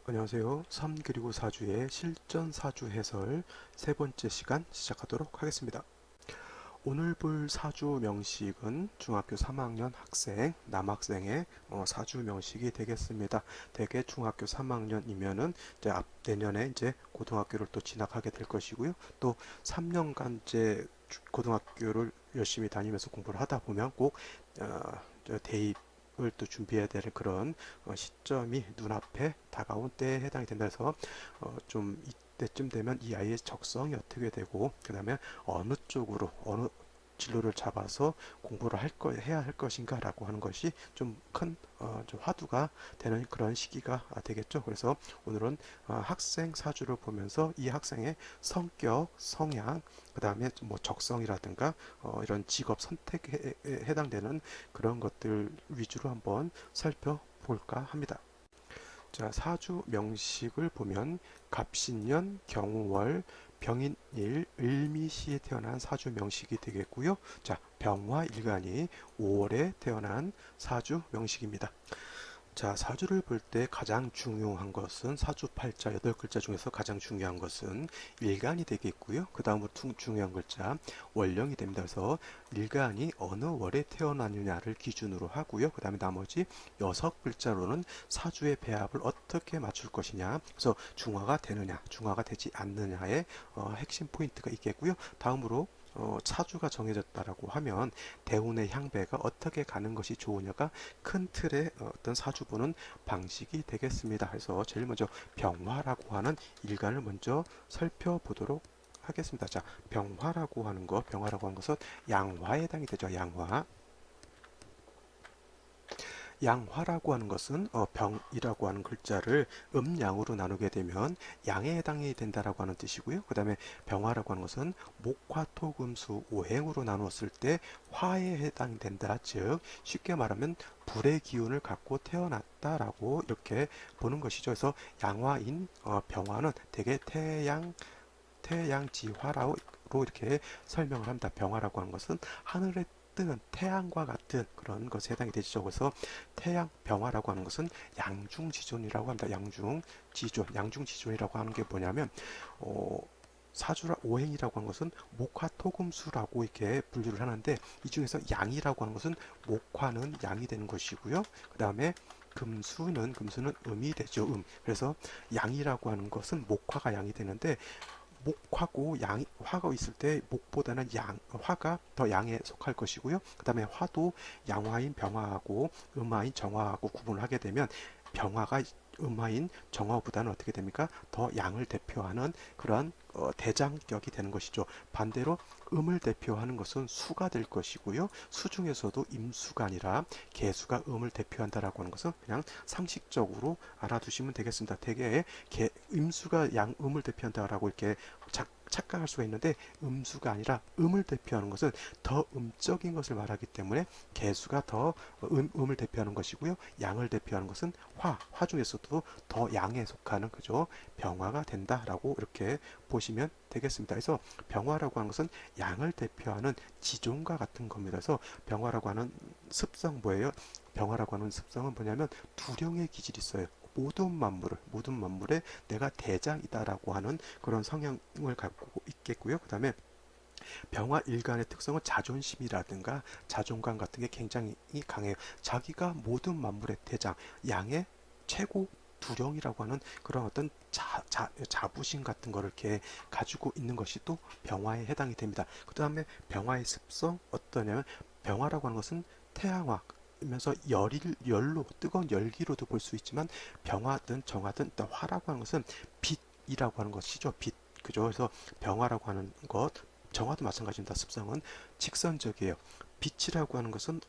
안녕하세요. 3 그리고 4주의 실전 4주 해설 세 번째 시간 시작하도록 하겠습니다. 오늘 볼 4주 명식은 중학교 3학년 학생, 남학생의 4주 명식이 되겠습니다. 대개 중학교 3학년이면은 이제 내년에 이제 고등학교를 또 진학하게 될 것이고요. 또 3년간 이제 고등학교를 열심히 다니면서 공부를 하다 보면 꼭 대입 을또 준비해야 될 그런 시점이 눈앞에 다가온 때에 해당이 된다 해서 좀 이때쯤 되면 이 아이의 적성이 어떻게 되고 그 다음에 어느 쪽으로 어느 진로를 잡아서 공부를 해야 할 것인가 라고 하는 것이 좀 큰 좀 화두가 되는 그런 시기가 되겠죠. 그래서 오늘은 학생 사주를 보면서 이 학생의 성격, 성향, 그 다음에 뭐 적성이라든가 이런 직업 선택에 해당되는 그런 것들 위주로 한번 살펴볼까 합니다. 자, 사주 명식을 보면 갑신년, 경우월, 병인일, 을미시에 태어난 사주 명식이 되겠고요. 자, 병화일간이 5월에 태어난 사주 명식입니다. 자, 사주를 볼 때 가장 중요한 것은 사주팔자 8글자 중에서 가장 중요한 것은 일간이 되겠고요. 그 다음으로 중요한 글자 월령이 됩니다. 그래서 일간이 어느 월에 태어났느냐를 기준으로 하고요. 그 다음에 나머지 6글자로는 사주의 배합을 어떻게 맞출 것이냐. 그래서 중화가 되느냐, 중화가 되지 않느냐의 핵심 포인트가 있겠고요. 다음으로 사주가 정해졌다라고 하면 대운의 향배가 어떻게 가는 것이 좋으냐가 큰 틀의 어떤 사주 보는 방식이 되겠습니다. 그래서 제일 먼저 병화라고 하는 일간을 먼저 살펴보도록 하겠습니다. 자, 병화라고 하는 것은 양화에 해당이 되죠. 양화. 양화라고 하는 것은 병이라고 하는 글자를 음양으로 나누게 되면 양에 해당이 된다라고 하는 뜻이고요. 그 다음에 병화라고 하는 것은 목화토금수 오행으로 나누었을 때 화에 해당이 된다. 즉 쉽게 말하면 불의 기운을 갖고 태어났다라고 이렇게 보는 것이죠. 그래서 양화인 병화는 대개 태양지화로 이렇게 설명을 합니다. 병화라고 하는 것은 하늘에 뜨는 태양과 같은 그런 것에 해당이 되죠. 그래서 태양 병화라고 하는 것은 양중지존이라고 합니다. 양중지존이라고 하는 게 뭐냐면 어, 사주라 오행이라고 하는 것은 목화토금수라고 이렇게 분류를 하는데 이 중에서 양이라고 하는 것은 목화는 양이 되는 것이고요. 그 다음에 금수는 음이 되죠. 그래서 양이라고 하는 것은 목화가 양이 되는데 목하고 화가 있을 때 목보다는 화가 더 양에 속할 것이고요. 그 다음에 화도 양화인 병화하고 음화인 정화하고 구분을 하게 되면 병화가 음화인 정화보다는 어떻게 됩니까? 더 양을 대표하는 그런 대장격이 되는 것이죠. 반대로 음을 대표하는 것은 수가 될 것이고요. 수 중에서도 임수가 아니라 개수가 음을 대표한다라고 하는 것은 그냥 상식적으로 알아두시면 되겠습니다. 대개 임수가 음을 대표한다라고 이렇게 착각할 수가 있는데 음수가 아니라 음을 대표하는 것은 더 음적인 것을 말하기 때문에 개수가 더 음을 대표하는 것이고요. 양을 대표하는 것은 화 중에서도 더 양에 속하는 그죠? 병화가 된다라고 이렇게 보시면 되겠습니다. 그래서 병화라고 하는 것은 양을 대표하는 지존과 같은 겁니다. 그래서 병화라고 하는 습성 뭐예요? 병화라고 하는 습성은 뭐냐면 두령의 기질이 있어요. 모든 만물에 내가 대장이다라고 하는 그런 성향을 갖고 있겠고요. 그 다음에 병화 일간의 특성은 자존심이라든가 자존감 같은 게 굉장히 강해요. 자기가 모든 만물의 대장, 양의 최고 두령이라고 하는 그런 어떤 자부심 같은 거를 이렇게 가지고 있는 것이 또 병화에 해당이 됩니다. 그 다음에 병화의 습성 어떠냐면 병화라고 하는 것은 태양화 면서 열로 뜨거운 열기로도 볼 수 있지만 병화든 정화든 일단 화라고 하는 것은 빛이라고 하는 것이죠. 빛 그죠? 그래서 병화라고 하는 것 정화도 마찬가지입니다. 습성은 직선적이에요. 빛이라고 하는 것은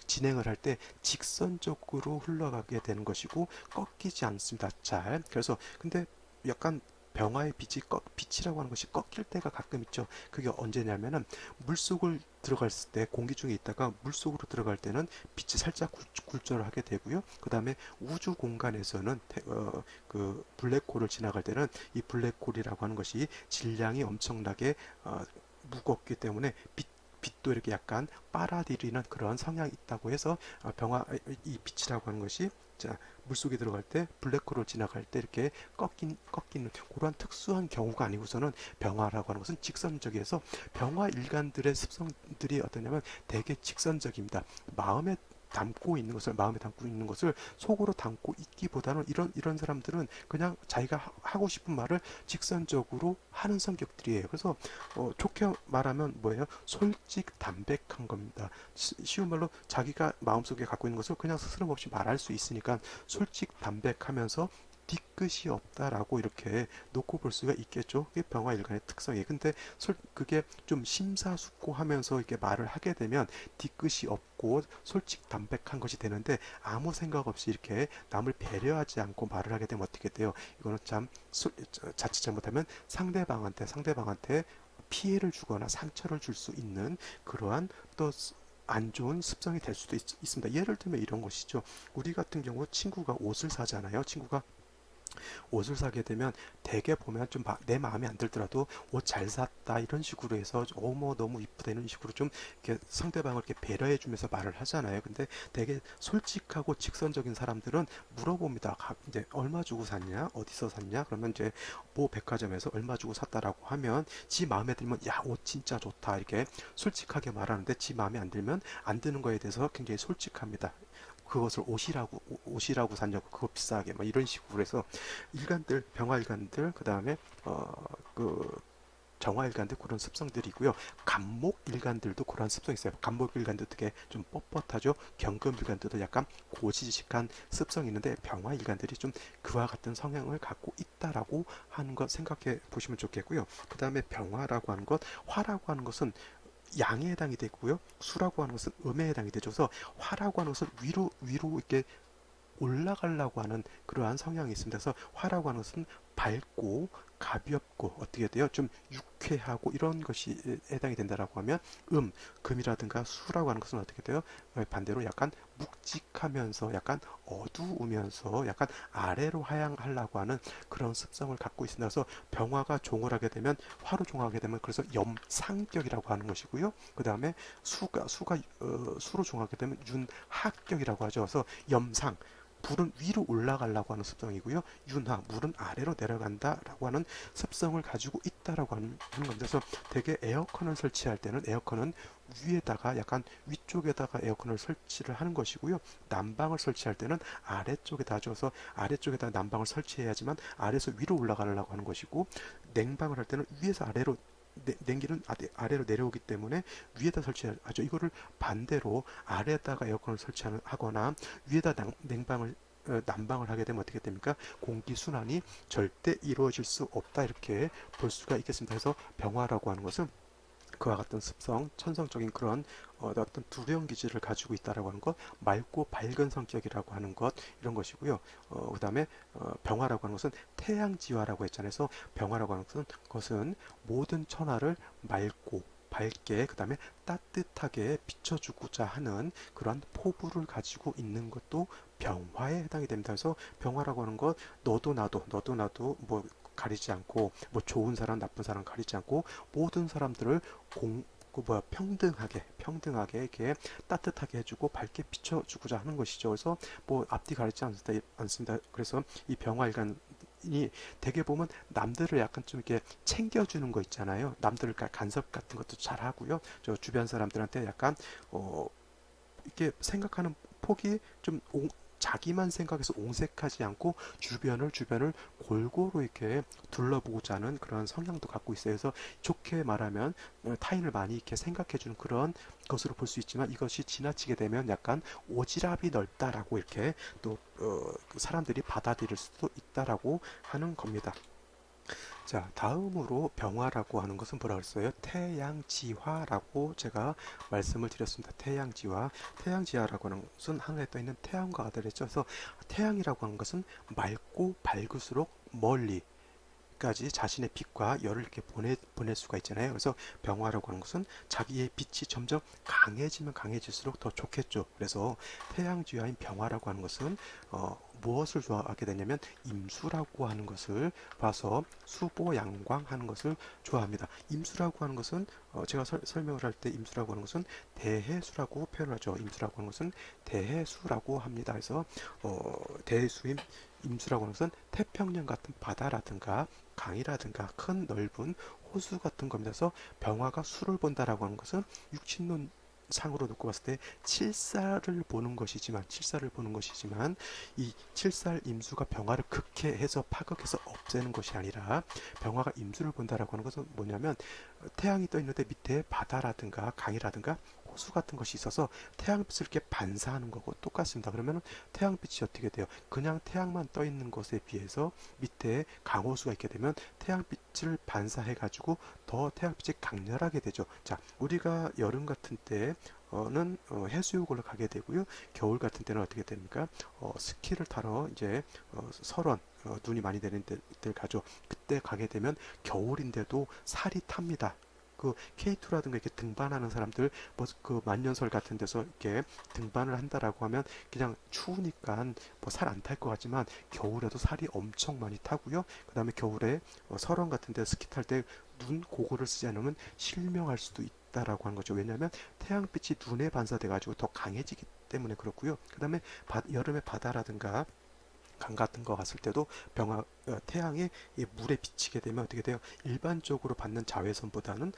진행을 할 때 직선적으로 흘러가게 되는 것이고 꺾이지 않습니다. 잘. 그래서 근데 약간 병화의 빛이라고 하는 것이 꺾일 때가 가끔 있죠. 그게 언제냐면은 물속을 들어갔을 때 공기 중에 있다가 물속으로 들어갈 때는 빛이 살짝 굴절을 하게 되고요. 그 다음에 우주 공간에서는 그 블랙홀을 지나갈 때는 이 블랙홀이라고 하는 것이 질량이 엄청나게 무겁기 때문에 빛도 이렇게 약간 빨아들이는 그런 성향이 있다고 해서 이 빛이라고 하는 것이 자, 물속에 들어갈 때 블랙홀을 지나갈 때 이렇게 꺾이는 그러한 특수한 경우가 아니고서는 병화라고 하는 것은 직선적이어서 병화 일간들의 습성들이 어떠냐면 되게 직선적입니다. 마음에 담고 있는 것을 속으로 담고 있기보다는 이런 사람들은 그냥 자기가 하고 싶은 말을 직선적으로 하는 성격들이에요. 그래서 좋게 말하면 뭐예요? 솔직 담백한 겁니다. 쉬운 말로 자기가 마음속에 갖고 있는 것을 그냥 스스럼없이 말할 수 있으니까 솔직 담백하면서 뒤끝이 없다라고 이렇게 놓고 볼 수가 있겠죠. 그게 병화일간의 특성이에요. 근데 그게 좀 심사숙고하면서 이렇게 말을 하게 되면 뒤끝이 없고 솔직 담백한 것이 되는데 아무 생각 없이 이렇게 남을 배려하지 않고 말을 하게 되면 어떻게 돼요? 이거는 참 자칫 잘못하면 상대방한테 피해를 주거나 상처를 줄 수 있는 그러한 또 안 좋은 습성이 될 수도 있습니다. 예를 들면 이런 것이죠. 우리 같은 경우 친구가 옷을 사잖아요. 친구가 옷을 사게 되면 대개 보면 좀 내 마음에 안 들더라도 옷 잘 샀다 이런 식으로 해서 어머 너무 이쁘다 이런 식으로 좀 이렇게 상대방을 이렇게 배려해 주면서 말을 하잖아요. 근데 되게 솔직하고 직선적인 사람들은 물어봅니다. 이제 얼마 주고 샀냐? 어디서 샀냐? 그러면 이제 뭐 백화점에서 얼마 주고 샀다라고 하면 지 마음에 들면 야, 옷 진짜 좋다 이렇게 솔직하게 말하는데 지 마음에 안 들면 안 드는 거에 대해서 굉장히 솔직합니다. 그것을 옷이라고 샀냐고 그거 비싸게 막 이런 식으로 해서 일간들 병화일간들 그 다음에 그 정화일간들 그런 습성들이고요. 간목일간들도 그런 습성이 있어요. 간목일간도 되게 좀 뻣뻣하죠. 경금일간들도 약간 고지식한 습성이 있는데 병화일간들이 좀 그와 같은 성향을 갖고 있다라고 하는 것 생각해 보시면 좋겠고요. 그 다음에 병화라고 하는 것, 화라고 하는 것은 양에 해당이 되고요. 수라고 하는 것은 음에 해당이 되죠. 그래서 화라고 하는 것은 위로 이렇게 올라가려고 하는 그러한 성향이 있습니다. 그래서 화라고 하는 것은 밝고 가볍고 어떻게 돼요? 좀 유쾌하고 이런 것이 해당이 된다라고 하면 금이라든가 수라고 하는 것은 어떻게 돼요? 반대로 약간 묵직하면서 약간 어두우면서 약간 아래로 하향하려고 하는 그런 습성을 갖고 있습니다. 그래서 병화가 종을 하게 되면 화로 종하게 되면 그래서 염상격이라고 하는 것이고요. 그 다음에 수로 종하게 되면 윤하격이라고 하죠. 그래서 염상 불은 위로 올라가려고 하는 습성이고요. 윤하, 물은 아래로 내려간다라고 하는 습성을 가지고 있다라고 하는 겁니다. 그래서 되게 에어컨을 설치할 때는 에어컨은 위에다가 약간 위쪽에다가 에어컨을 설치를 하는 것이고요. 난방을 설치할 때는 아래쪽에다 줘서 아래쪽에다 난방을 설치해야지만 아래에서 위로 올라가려고 하는 것이고 냉방을 할 때는 위에서 아래로 냉기는 아래로 내려오기 때문에 위에다 설치하죠. 이거를 반대로 아래에다가 에어컨을 설치하거나 위에다 냉방을 난방을 하게 되면 어떻게 됩니까? 공기 순환이 절대 이루어질 수 없다 이렇게 볼 수가 있겠습니다. 그래서 병화라고 하는 것은 그와 같은 습성, 천성적인 그런 어떤 두려움 기질을 가지고 있다라고 하는 것, 맑고 밝은 성격이라고 하는 것 이런 것이고요. 그다음에 병화라고 하는 것은 태양지화라고 했잖아요. 그래서 병화라고 하는 것은 모든 천하를 맑고 밝게 그다음에 따뜻하게 비춰주고자 하는 그러한 포부를 가지고 있는 것도 병화에 해당이 됩니다. 그래서 병화라고 하는 것 너도 나도 뭐 가리지 않고 뭐 좋은 사람 나쁜 사람 가리지 않고 모든 사람들을 평등하게 이렇게 따뜻하게 해주고 밝게 비춰주고자 하는 것이죠. 그래서 뭐 앞뒤 가리지 않습니다. 그래서 이 병화일간이 되게 보면 남들을 약간 좀 이렇게 챙겨주는 거 있잖아요. 남들을 간섭 같은 것도 잘 하고요. 저 주변 사람들한테 약간 어, 이렇게 생각하는 폭이 좀 자기만 생각해서 옹색하지 않고 주변을 골고루 이렇게 둘러보고자 하는 그런 성향도 갖고 있어요. 그래서 좋게 말하면 타인을 많이 이렇게 생각해주는 그런 것으로 볼 수 있지만 이것이 지나치게 되면 약간 오지랖이 넓다라고 이렇게 또 사람들이 받아들일 수도 있다라고 하는 겁니다. 자, 다음으로 병화라고 하는 것은 뭐라 그랬어요? 태양지화라고 제가 말씀을 드렸습니다. 태양지화라고 하는 것은 하늘에 떠 있는 태양과 같다랬죠. 그래서 태양이라고 하는 것은 맑고 밝을수록 멀리 까지 자신의 빛과 열을 이렇게 보낼 수가 있잖아요. 그래서 병화라고 하는 것은 자기의 빛이 점점 강해지면 강해질수록 더 좋겠죠. 그래서 태양지화인 병화라고 하는 것은 무엇을 좋아하게 되냐면 임수라고 하는 것을 봐서 수보양광하는 것을 좋아합니다. 임수라고 하는 것은 제가 설명을 할 때 임수라고 하는 것은 대해수라고 표현하죠. 임수라고 하는 것은 대해수라고 합니다. 그래서 대해수인 임수라고 하는 것은 태평양 같은 바다라든가 강이라든가 큰 넓은 호수 같은 겁니다. 그래서 병화가 수를 본다라고 하는 것은 육신론 상으로 놓고 봤을 때 칠사를 보는 것이지만 이 칠살 임수가 병화를 극해해서 파극해서 없애는 것이 아니라 병화가 임수를 본다라고 하는 것은 뭐냐면 태양이 떠 있는데 밑에 바다라든가 강이라든가 호수 같은 것이 있어서 태양빛을 이렇게 반사하는 거고 똑같습니다. 그러면 태양빛이 어떻게 돼요? 그냥 태양만 떠 있는 것에 비해서 밑에 강호수가 있게 되면 태양빛을 반사해 가지고 더 태양빛이 강렬하게 되죠. 자, 우리가 여름 같은 때는 해수욕을 가게 되고요. 겨울 같은 때는 어떻게 됩니까? 스키를 타러 이제 설원 눈이 많이 내리는 때 가죠. 그때 가게 되면 겨울인데도 살이 탑니다. 그 K2라든가 이렇게 등반하는 사람들 뭐 그 만년설 같은 데서 이렇게 등반을 한다라고 하면 그냥 추우니까 뭐 살 안 탈 것 같지만 겨울에도 살이 엄청 많이 타고요. 그 다음에 겨울에 설원 같은 데 스키 탈 때 눈 고글을 쓰지 않으면 실명할 수도 있다라고 하는 거죠. 왜냐하면 태양빛이 눈에 반사돼 가지고 더 강해지기 때문에 그렇고요. 그 다음에 여름에 바다라든가 강 같은 거 갔을 때도 태양이 이 물에 비치게 되면 어떻게 돼요? 일반적으로 받는 자외선보다는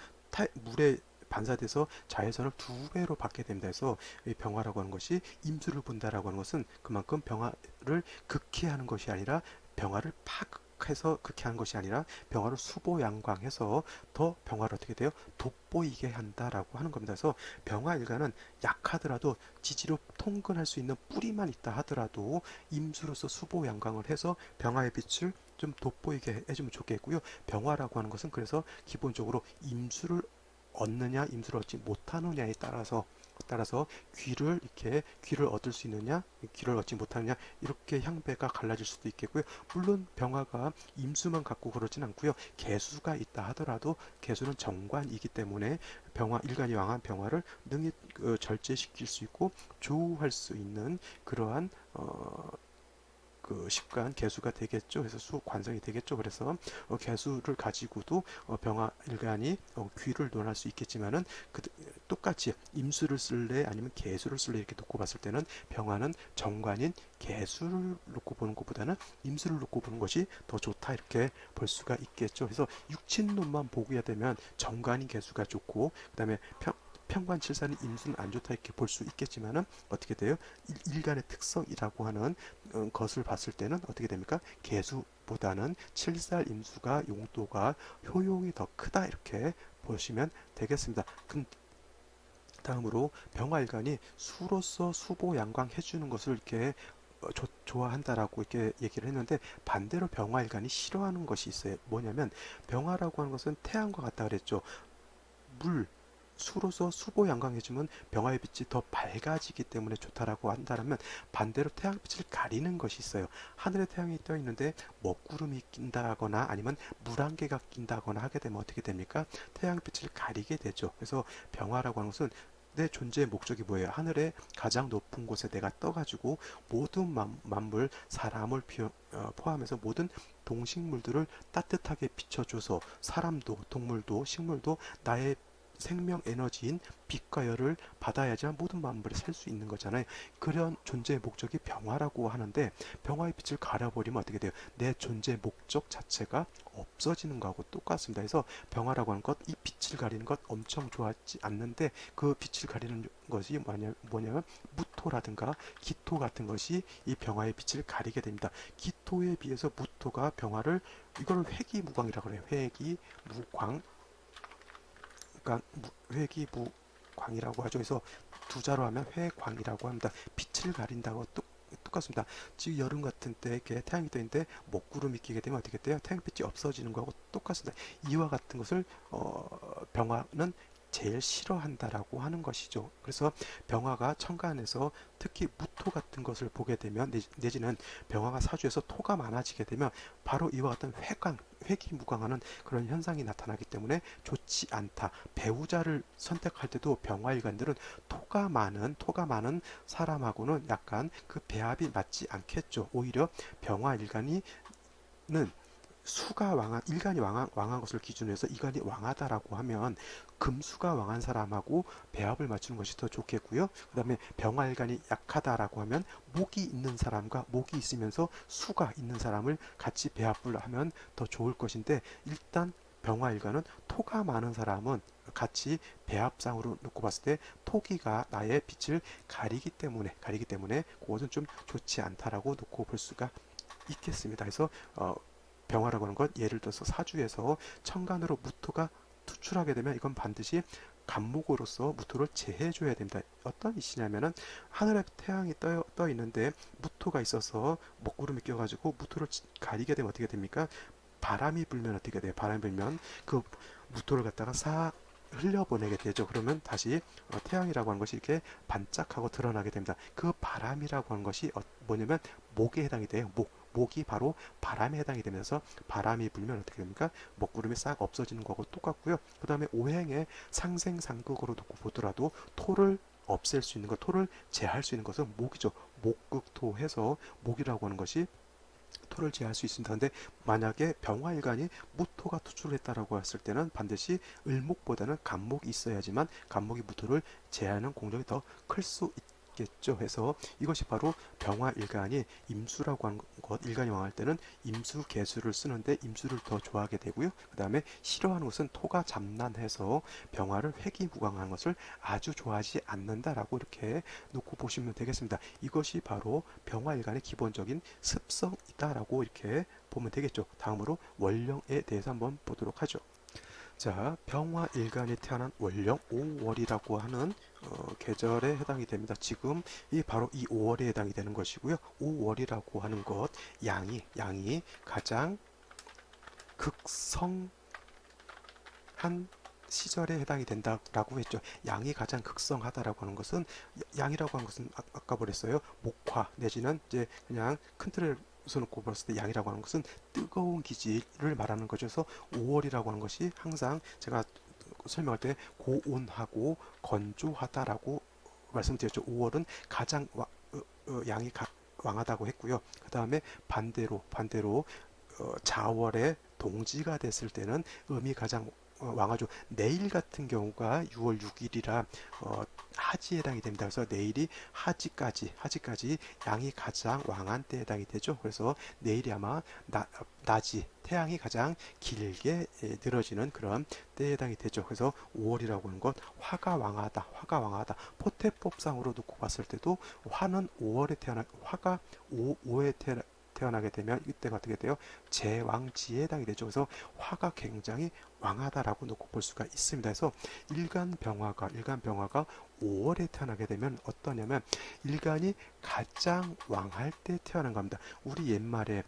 물에 반사돼서 자외선을 두 배로 받게 됩니다. 그래서 이 병화라고 하는 것이 임수를 본다라고 하는 것은 그만큼 병화를 극히하는 것이 아니라 병화를 파극해서 극히하는 것이 아니라 병화를 수보양광해서 더 병화를 어떻게 돼요? 돋보이게 한다라고 하는 겁니다. 그래서 병화일간은 약하더라도 지지로 통근할 수 있는 뿌리만 있다 하더라도 임수로서 수보양광을 해서 병화의 빛을 좀 돋보이게 해주면 좋겠고요. 병화라고 하는 것은 그래서 기본적으로 임수를 얻느냐 임수를 얻지 못하느냐에 따라서 귀를 얻을 수 있느냐 귀를 얻지 못하느냐 이렇게 향배가 갈라질 수도 있겠고요. 물론 병화가 임수만 갖고 그러진 않고요. 개수가 있다 하더라도 개수는 정관이기 때문에 일간이 왕한 병화를 능히 절제시킬 수 있고 조우할 수 있는 그러한 그 식관 개수가 되겠죠. 그래서 수 관성이 되겠죠. 그래서 개수를 가지고도 병화일간이 귀를 논할 수 있겠지만은 똑같이 임수를 쓸래 아니면 개수를 쓸래 이렇게 놓고 봤을 때는 병화는 정관인 개수를 놓고 보는 것보다는 임수를 놓고 보는 것이 더 좋다 이렇게 볼 수가 있겠죠. 그래서 육친론만 보게 되면 정관인 개수가 좋고 그다음에 평관칠사는 임수는 안 좋다 이렇게 볼 수 있겠지만은 어떻게 돼요? 일간의 특성이라고 하는 것을 봤을 때는 어떻게 됩니까? 개수보다는 칠살 임수가 용도가 효용이 더 크다 이렇게 보시면 되겠습니다. 다음으로 병화일간이 수로서 수보양광 해주는 것을 이렇게 좋아한다라고 이렇게 얘기를 했는데 반대로 병화일간이 싫어하는 것이 있어요. 뭐냐면 병화라고 하는 것은 태양과 같다 그랬죠. 물 수로서 수보양광해주면 병화의 빛이 더 밝아지기 때문에 좋다라고 한다면 반대로 태양빛을 가리는 것이 있어요. 하늘에 태양이 떠 있는데 먹구름이 낀다거나 아니면 물안개가 낀다거나 하게 되면 어떻게 됩니까? 태양빛을 가리게 되죠. 그래서 병화라고 하는 것은 내 존재의 목적이 뭐예요? 하늘의 가장 높은 곳에 내가 떠가지고 모든 만물, 사람을 포함해서 모든 동식물들을 따뜻하게 비춰줘서 사람도, 동물도, 식물도 나의 생명 에너지인 빛과 열을 받아야지만 모든 만물이 살 수 있는 거잖아요. 그런 존재의 목적이 병화라고 하는데 병화의 빛을 가려버리면 어떻게 돼요? 내 존재의 목적 자체가 없어지는 거하고 똑같습니다. 그래서 병화라고 하는 것, 이 빛을 가리는 것 엄청 좋아하지 않는데 그 빛을 가리는 것이 뭐냐면 무토라든가 기토 같은 것이 이 병화의 빛을 가리게 됩니다. 기토에 비해서 무토가 병화를 이걸 회기무광이라고 해요. 회기무광 그러니까 회기무광이라고 하죠. 그래서 두 자로 하면 회광이라고 합니다. 빛을 가린다고 똑같습니다. 지금 여름 같은 때 이렇게 태양이 떠 있는데 먹구름이 끼게 되면 어떻게 돼요? 태양빛이 없어지는 거하고 똑같습니다. 이와 같은 것을 병화는 제일 싫어한다라고 하는 것이죠. 그래서 병화가 천간에서 특히 무토 같은 것을 보게 되면 내지는 병화가 사주에서 토가 많아지게 되면 바로 이와 같은 회귀무광하는 그런 현상이 나타나기 때문에 좋지 않다. 배우자를 선택할 때도 병화일간들은 토가 많은 사람하고는 약간 그 배합이 맞지 않겠죠. 오히려 병화일간이 는 수가 일간이 왕한 것을 기준으로 해서 이간이 왕하다라고 하면 금수가 왕한 사람하고 배합을 맞추는 것이 더 좋겠고요. 그 다음에 병화일간이 약하다라고 하면 목이 있는 사람과 목이 있으면서 수가 있는 사람을 같이 배합을 하면 더 좋을 것인데, 일단 병화일간은 토가 많은 사람은 같이 배합상으로 놓고 봤을 때 토기가 나의 빛을 가리기 때문에 그것은 좀 좋지 않다라고 놓고 볼 수가 있겠습니다. 그래서 병화라고 하는 건 예를 들어서 사주에서 천간으로 무토가 투출하게 되면 이건 반드시 간목으로서 무토를 제해줘야 됩니다. 어떤 이시냐면은 하늘에 태양이 떠 있는데 무토가 있어서 먹구름이 껴가지고 무토를 가리게 되면 어떻게 됩니까? 바람이 불면 어떻게 돼요? 바람이 불면 그 무토를 갖다가 흘려보내게 되죠. 그러면 다시 태양이라고 하는 것이 이렇게 반짝하고 드러나게 됩니다. 그 바람이라고 하는 것이 뭐냐면 목에 해당이 돼요. 목이 바로 바람에 해당이 되면서 바람이 불면 어떻게 됩니까? 먹구름이 싹 없어지는 거하고 똑같고요. 그 다음에 오행의 상생상극으로 놓고 보더라도 토를 없앨 수 있는 것, 토를 제할 수 있는 것은 목이죠. 목극토해서 목이라고 하는 것이 토를 제할 수 있습니다. 근데 만약에 병화일간이 무토가 투출했다라고 했을 때는 반드시 을목보다는 간목이 있어야지만 간목이 무토를 제하는 공력이 더 클 수 있겠죠. 해서 이것이 바로 병화일간이 임수라고 하는 것, 일간이 왕할 때는 임수 개수를 쓰는데 임수를 더 좋아하게 되고요. 그 다음에 싫어하는 것은 토가 잠난해서 병화를 회귀무광하는 것을 아주 좋아하지 않는다라고 이렇게 놓고 보시면 되겠습니다. 이것이 바로 병화일간의 기본적인 습성이다라고 이렇게 보면 되겠죠. 다음으로 월령에 대해서 한번 보도록 하죠. 자, 병화일간이 태어난 월령 5월이라고 하는 계절에 해당이 됩니다. 지금 이 바로 이 5월에 해당이 되는 것이고요. 5월이라고 하는 것, 양이 가장 극성한 시절에 해당이 된다라고 했죠. 양이 가장 극성하다라고 하는 것은, 양이라고 하는 것은 아까 그랬어요. 목화 내지는 이제 그냥 큰 틀을 놓고 봤을 때 양이라고 하는 것은 뜨거운 기질을 말하는 거죠. 그래서 5월이라고 하는 것이 항상 제가 설명할 때 고온하고 건조하다라고 말씀드렸죠. 5월은 가장 양이 왕하다고 했고요. 그 다음에 반대로 자월에 동지가 됐을 때는 음이 가장 왕하죠. 내일 같은 경우가 6월 6일이라 하지에 해당이 됩니다. 그래서 내일이 하지까지 양이 가장 왕한 때에 해당이 되죠. 그래서 내일이 아마 낮이 태양이 가장 길게 늘어지는 그런 때에 해당이 되죠. 그래서 5월이라고 하는 것, 화가 왕하다. 포태법상으로 놓고 봤을 때도 화는 5월에 화가 5에 태어나게 되면 이때가 어떻게 돼요? 제왕지에 해당이 되죠. 그래서 화가 굉장히 왕하다라고 놓고 볼 수가 있습니다. 그래서 일간 병화가 5월에 태어나게 되면 어떠냐면 일간이 가장 왕할 때 태어난 겁니다. 우리 옛말에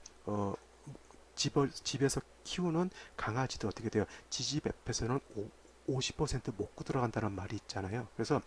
집에서 키우는 강아지도 어떻게 돼요? 지집 앞에서는 50% 먹고 들어간다는 말이 있잖아요. 그래서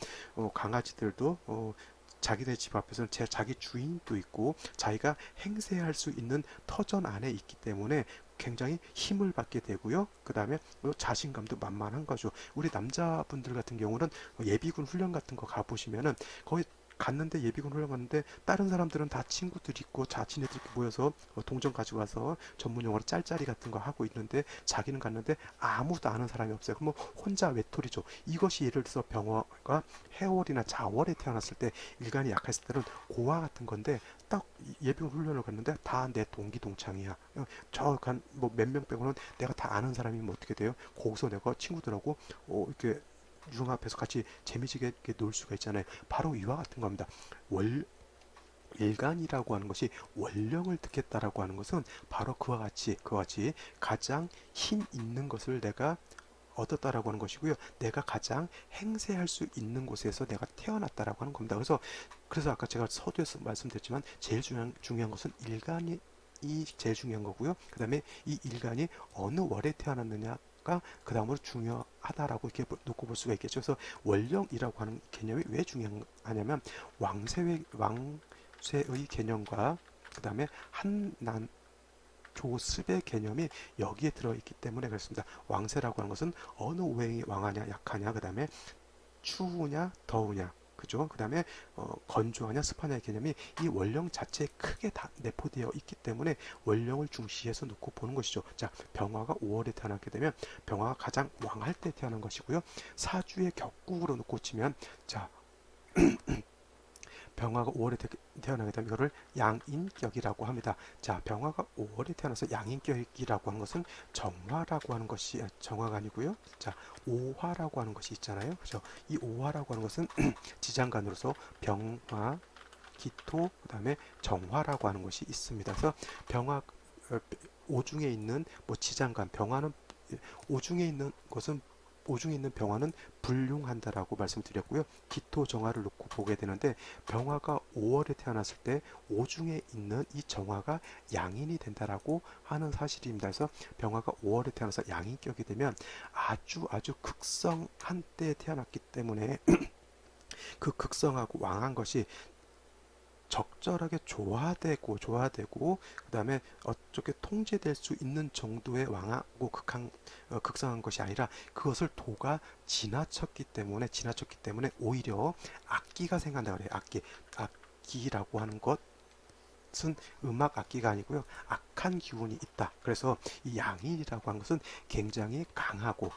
강아지들도 자기네 집 앞에서는 자기 주인도 있고 자기가 행세할 수 있는 터전 안에 있기 때문에 굉장히 힘을 받게 되고요. 그 다음에 자신감도 만만한 거죠. 우리 남자분들 같은 경우는 예비군 훈련 같은 거 가보시면은 거의 갔는데, 예비군 훈련 갔는데 다른 사람들은 다 친구들 있고 자신애들 모여서 동전 가지고 와서 전문 용어로 짤짤이 같은 거 하고 있는데 자기는 갔는데 아무도 아는 사람이 없어요. 그럼 혼자 외톨이죠. 이것이 예를 들어서 병화가 해월이나 자월에 태어났을 때 일간이 약했을 때는 고아 같은 건데, 딱 예비군 훈련을 갔는데 다 내 동기 동창이야. 저간뭐몇 명 빼고는 내가 다 아는 사람이면 어떻게 돼요? 거기서 내가 친구들하고 이렇게 유흥 앞에서 같이 재미지게 놀 수가 있잖아요. 바로 이와 같은 겁니다. 일간이라고 하는 것이 원령을 듣겠다라고 하는 것은 바로 그와 같이 가장 힘 있는 것을 내가 얻었다라고 하는 것이고요. 내가 가장 행세할 수 있는 곳에서 내가 태어났다라고 하는 겁니다. 그래서 아까 제가 서두에서 말씀드렸지만 제일 중요한 것은 일간이 제일 중요한 거고요. 그 다음에 이 일간이 어느 월에 태어났느냐 가 그 다음으로 중요하다라고 이렇게 놓고 볼 수가 있겠죠. 그래서 원령이라고 하는 개념이 왜 중요하냐면 왕쇠의 개념과 그 다음에 한난 조습의 개념이 여기에 들어있기 때문에 그렇습니다. 왕세라고 하는 것은 어느 오행이 왕하냐 약하냐, 그 다음에 추우냐 더우냐, 그죠? 그 다음에 건조하냐 습하냐의 개념이 이 원령 자체에 크게 다 내포되어 있기 때문에 원령을 중시해서 놓고 보는 것이죠. 자, 병화가 5월에 태어나게 되면 병화가 가장 왕할 때 태어난 것이고요. 사주의 격국으로 놓고 치면, 자, 병화가 5월에 태어나게 되면 이거를 양인격이라고 합니다. 자, 병화가 5월에 태어나서 양인격이라고 하는 것은 정화라고 하는 것이 정화가 아니고요. 자, 오화라고 하는 것이 있잖아요. 그죠? 이 오화라고 하는 것은 지장간으로서 병화, 기토, 그다음에 정화라고 하는 것이 있습니다. 그래서 병화 오중에 있는 뭐 지장간, 병화는 오중에 있는 것은 오중에 있는 병화는 불륭한다라고 말씀드렸고요. 기토 정화를 놓고 보게 되는데 병화가 5월에 태어났을 때 오중에 있는 이 정화가 양인이 된다라고 하는 사실입니다. 그래서 병화가 5월에 태어나서 양인격이 되면 아주 극성한 때에 태어났기 때문에 그 극성하고 왕한 것이 적절하게 조화되고 그 다음에 어떻게 통제될 수 있는 정도의 왕하고 극성한 것이 아니라 그것을 도가 지나쳤기 때문에 오히려 악기가 생긴다 그래요. 악기라고 하는 것은 음악 악기가 아니고요. 악한 기운이 있다. 그래서 이 양인이라고 하는 것은 굉장히 강하고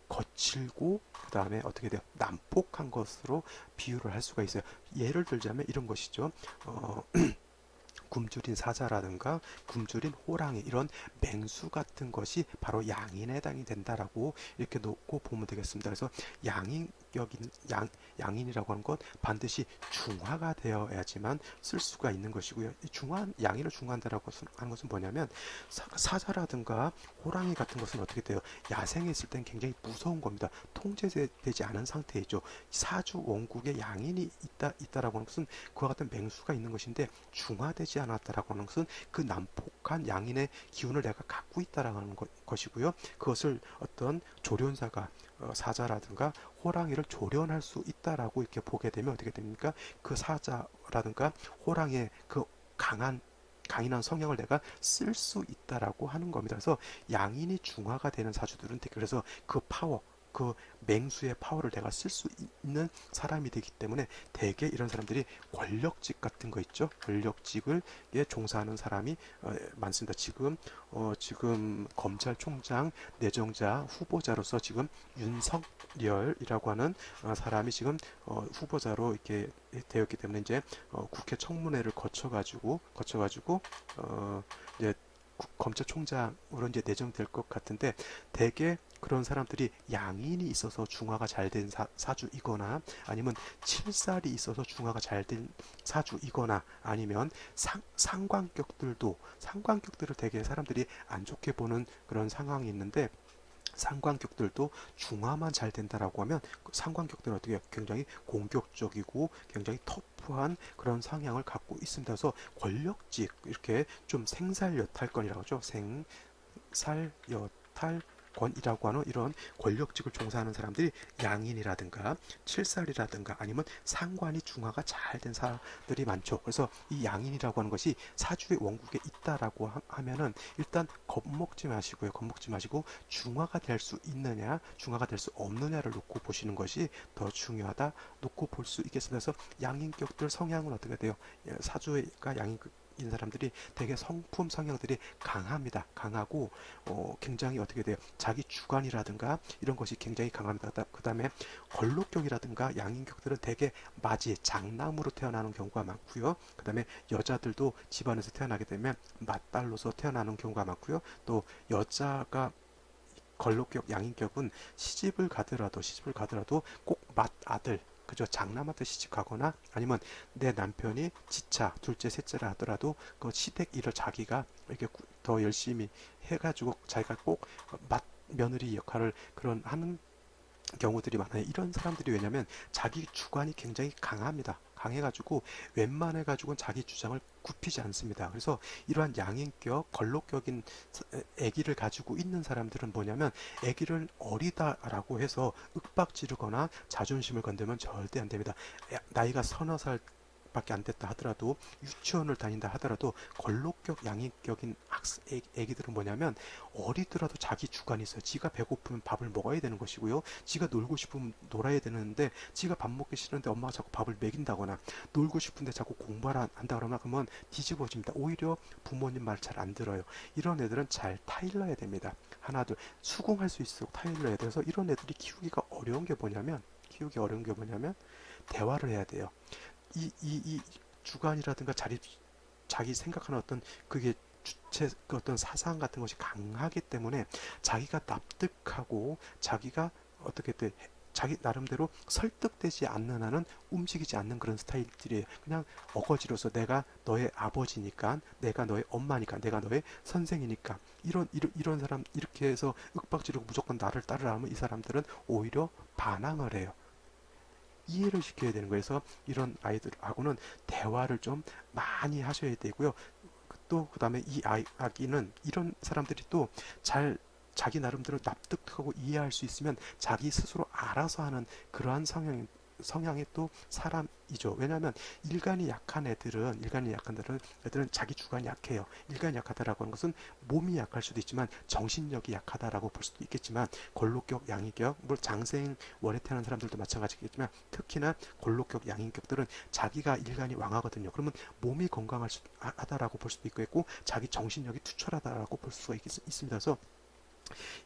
거칠고 그 다음에 어떻게 돼요? 난폭한 것으로 비유를 할 수가 있어요. 예를 들자면 이런 것이죠. 굶주린 사자라든가 굶주린 호랑이, 이런 맹수 같은 것이 바로 양인에 해당이 된다라고 이렇게 놓고 보면 되겠습니다. 그래서 양인이라고 하는 건 반드시 중화가 되어야지만 쓸 수가 있는 것이고요. 이 양인을 중화한다라고 하는 것은 뭐냐면 사자라든가 호랑이 같은 것은 어떻게 돼요? 야생에 있을 땐 굉장히 무서운 겁니다. 통제되지 않은 상태이죠. 사주 원국에 양인이 있다라고 하는 것은 그와 같은 맹수가 있는 것인데 중화되지 않았다라고 하는 것은 그 난폭한 양인의 기운을 내가 갖고 있다라는 것이고요. 그것을 어떤 조련사가 사자라든가 호랑이를 조련할 수 있다라고 이렇게 보게 되면 어떻게 됩니까? 그 사자라든가 호랑이의 그 강인한 성향을 내가 쓸 수 있다라고 하는 겁니다. 그래서 양인이 중화가 되는 사주들은 그래서 그 파워, 그 맹수의 파워를 내가 쓸 수 있는 사람이 되기 때문에 대개 이런 사람들이 권력직 같은 거 있죠. 권력직을 종사하는 사람이 많습니다. 지금 검찰총장 내정자 후보자로서 지금 윤석열이라고 하는 사람이 지금 후보자로 이렇게 되었기 때문에 이제 국회 청문회를 거쳐가지고 이제 검찰총장으로 이제 내정될 것 같은데 대개 그런 사람들이 양인이 있어서 중화가 잘 된 사주이거나 아니면 칠살이 있어서 중화가 잘 된 사주이거나 아니면 상관격들을 되게 사람들이 안 좋게 보는 그런 상황이 있는데 상관격들도 중화만 잘 된다라고 하면 그 상관격들은 어떻게 굉장히 공격적이고 굉장히 터프한 그런 성향을 갖고 있습니다. 그래서 권력직 이렇게 좀 생살여탈권이라고 하죠. 생살여탈 권이라고 하는 이런 권력직을 종사하는 사람들이 양인이라든가 칠살이라든가 아니면 상관이 중화가 잘 된 사람들이 많죠. 그래서 이 양인이라고 하는 것이 사주의 원국에 있다라고 하면은 일단 겁먹지 마시고 중화가 될 수 있느냐 중화가 될 수 없느냐를 놓고 보시는 것이 더 중요하다 놓고 볼 수 있겠습니다. 그래서 양인격들 성향은 어떻게 돼요? 사주가 양인 인 사람들이 되게 성품 성향들이 강합니다. 강하고 굉장히 어떻게 돼요? 자기 주관이라든가 이런 것이 굉장히 강합니다. 그 다음에 걸록격이라든가 양인격들은 되게 맞이 장남으로 태어나는 경우가 많고요. 그 다음에 여자들도 집안에서 태어나게 되면 맏딸로서 태어나는 경우가 많고요. 또 여자가 걸록격 양인격은 시집을 가더라도 꼭 맏아들, 그죠? 장남한테 시집 가거나 아니면 내 남편이 지차 둘째 셋째라 하더라도 그 시댁 일을 자기가 이렇게 더 열심히 해가지고 자기가 꼭 맏며느리 역할을 하는 경우들이 많아요. 이런 사람들이 왜냐면 자기 주관이 굉장히 강합니다. 강해가지고 웬만해가지고는 자기 주장을 굽히지 않습니다. 그래서 이러한 양인격, 걸록격인 애기를 가지고 있는 사람들은 뭐냐면 애기를 어리다라고 해서 윽박 지르거나 자존심을 건들면 절대 안 됩니다. 나이가 서너 살 밖에 안 됐다 하더라도 유치원을 다닌다 하더라도 걸록격 양인격인 애기들은 뭐냐면 어리더라도 자기 주관이 있어요. 지가 배고프면 밥을 먹어야 되는 것이고요. 지가 놀고 싶으면 놀아야 되는데 지가 밥 먹기 싫은데 엄마가 자꾸 밥을 먹인다거나 놀고 싶은데 자꾸 공부를 한다 그러면 뒤집어집니다. 오히려 부모님 말 잘 안 들어요. 이런 애들은 잘 타일러야 됩니다. 하나 둘 수긍할 수 있도록 타일러야 돼서 이런 애들이 키우기가 어려운 게 뭐냐면 대화를 해야 돼요. 이 주관이라든가 자기 생각하는 어떤 그게 주체 그 어떤 사상 같은 것이 강하기 때문에 자기가 납득하고 자기가 어떻게 돼 자기 나름대로 설득되지 않는 한은 움직이지 않는 그런 스타일들이에요. 그냥 어거지로서 내가 너의 아버지니까, 내가 너의 엄마니까, 내가 너의 선생이니까 이런 사람 이렇게 해서 윽박지르고 무조건 나를 따르라 하면 이 사람들은 오히려 반항을 해요. 이해를 시켜야 되는 거예요. 그래서 이런 아이들하고는 대화를 좀 많이 하셔야 되고요. 또 그다음에 이 아기는 이런 사람들이 또 잘 자기 나름대로 납득하고 이해할 수 있으면 자기 스스로 알아서 하는 그러한 성향의 또 사람이죠. 왜냐하면 애들은 자기 주관이 약해요. 일간이 약하다라고 하는 것은 몸이 약할 수도 있지만 정신력이 약하다라고 볼 수도 있겠지만 걸록격, 양인격, 뭐 장생 월에 태어난 사람들도 마찬가지겠지만 특히나 걸록격, 양인격들은 자기가 일간이 왕하거든요. 그러면 몸이 건강하다라고 볼 수도 있고 자기 정신력이 투철하다라고 볼 수가 있습니다. 그래서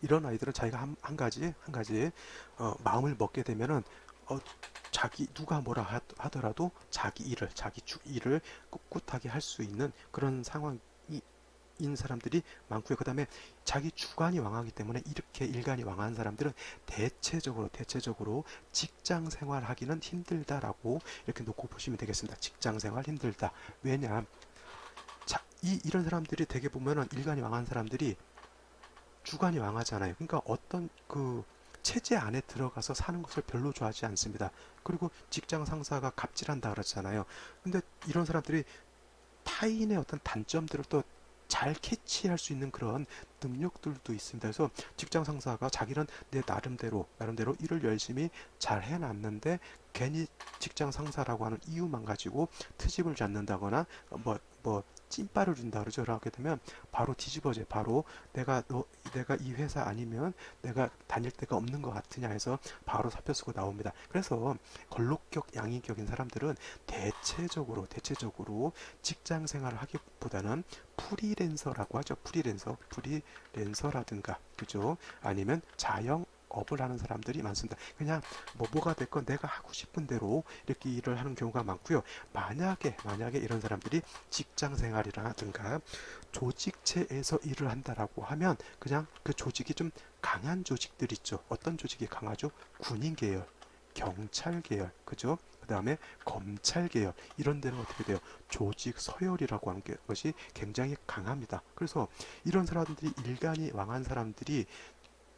이런 아이들은 자기가 한 가지 마음을 먹게 되면은 어, 자기 누가 뭐라 하더라도 자기 일을 꿋꿋하게 할 수 있는 그런 상황인 사람들이 많고요. 그다음에 자기 주관이 왕하기 때문에 이렇게 일간이 왕한 사람들은 대체적으로 직장 생활하기는 힘들다라고 이렇게 놓고 보시면 되겠습니다. 직장 생활 힘들다. 왜냐? 이런 사람들이 되게 보면은 일간이 왕한 사람들이 주관이 왕하잖아요. 그러니까 어떤 그 체제 안에 들어가서 사는 것을 별로 좋아하지 않습니다. 그리고 직장 상사가 갑질한다 그러잖아요. 근데 이런 사람들이 타인의 어떤 단점들을 또 잘 캐치할 수 있는 그런 능력들도 있습니다. 그래서 직장 상사가 자기는 내 나름대로 일을 열심히 잘 해놨는데 괜히 직장 상사라고 하는 이유만 가지고 트집을 잡는다거나 뭐 찐빠를 준다 그러죠. 그렇게 되면 바로 뒤집어져요. 바로 내가 이 회사 아니면 내가 다닐 데가 없는 것 같으냐 해서 바로 사표 쓰고 나옵니다. 그래서 걸록격, 양인격인 사람들은 대체적으로 직장 생활을 하기보다는 프리랜서라고 하죠. 프리랜서라든가 그죠? 아니면 자영업을 하는 사람들이 많습니다. 그냥 뭐가 됐건 내가 하고 싶은 대로 이렇게 일을 하는 경우가 많고요. 만약에 이런 사람들이 직장 생활이라든가 조직체에서 일을 한다라고 하면 그냥 그 조직이 좀 강한 조직들 있죠. 어떤 조직이 강하죠? 군인 계열, 경찰 계열, 그죠? 그 다음에 검찰 계열 이런 데는 어떻게 돼요? 조직 서열이라고 하는 것이 굉장히 강합니다. 그래서 이런 사람들이 일간이 왕한 사람들이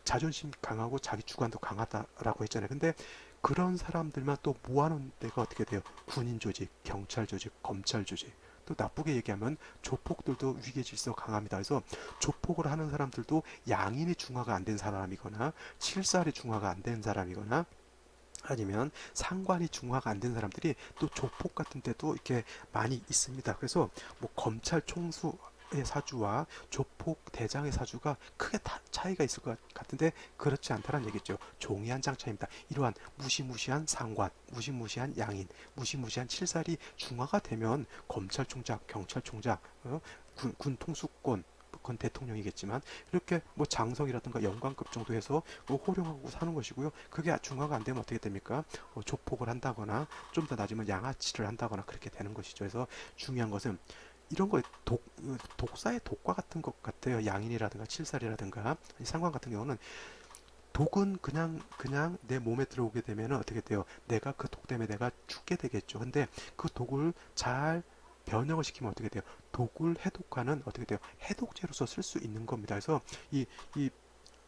자존심 강하고 자기 주관도 강하다라고 했잖아요. 근데 그런 사람들만 또 모아놓은 데가 어떻게 돼요? 군인 조직, 경찰 조직, 검찰 조직. 또 나쁘게 얘기하면 조폭들도 위계 질서 강합니다. 그래서 조폭을 하는 사람들도 양인이 중화가 안 된 사람이거나 칠살이 중화가 안 된 사람이거나 아니면 상관이 중화가 안 된 사람들이 또 조폭 같은 데도 이렇게 많이 있습니다. 그래서 뭐 검찰 총수의 사주와 조폭 대장의 사주가 크게 차이가 있을 것 같은데 그렇지 않다는 얘기죠. 종이 한 장 차이입니다. 이러한 무시무시한 상관, 무시무시한 양인, 무시무시한 칠살이 중화가 되면 검찰총장, 경찰총장, 군 통수권 그건 대통령이겠지만 이렇게 뭐 장성이라든가 영관급 정도 해서 뭐 호령하고 사는 것이고요. 그게 중화가 안 되면 어떻게 됩니까? 조폭을 한다거나 좀 더 낮으면 양아치를 한다거나 그렇게 되는 것이죠. 그래서 중요한 것은 이런 거 독사의 독과 같은 것 같아요. 양인이라든가 칠살이라든가 상관 같은 경우는 독은 그냥 내 몸에 들어오게 되면 어떻게 돼요? 내가 그 독 때문에 내가 죽게 되겠죠. 근데 그 독을 잘 변형을 시키면 어떻게 돼요? 독을 해독하는 어떻게 돼요? 해독제로서 쓸 수 있는 겁니다. 그래서 이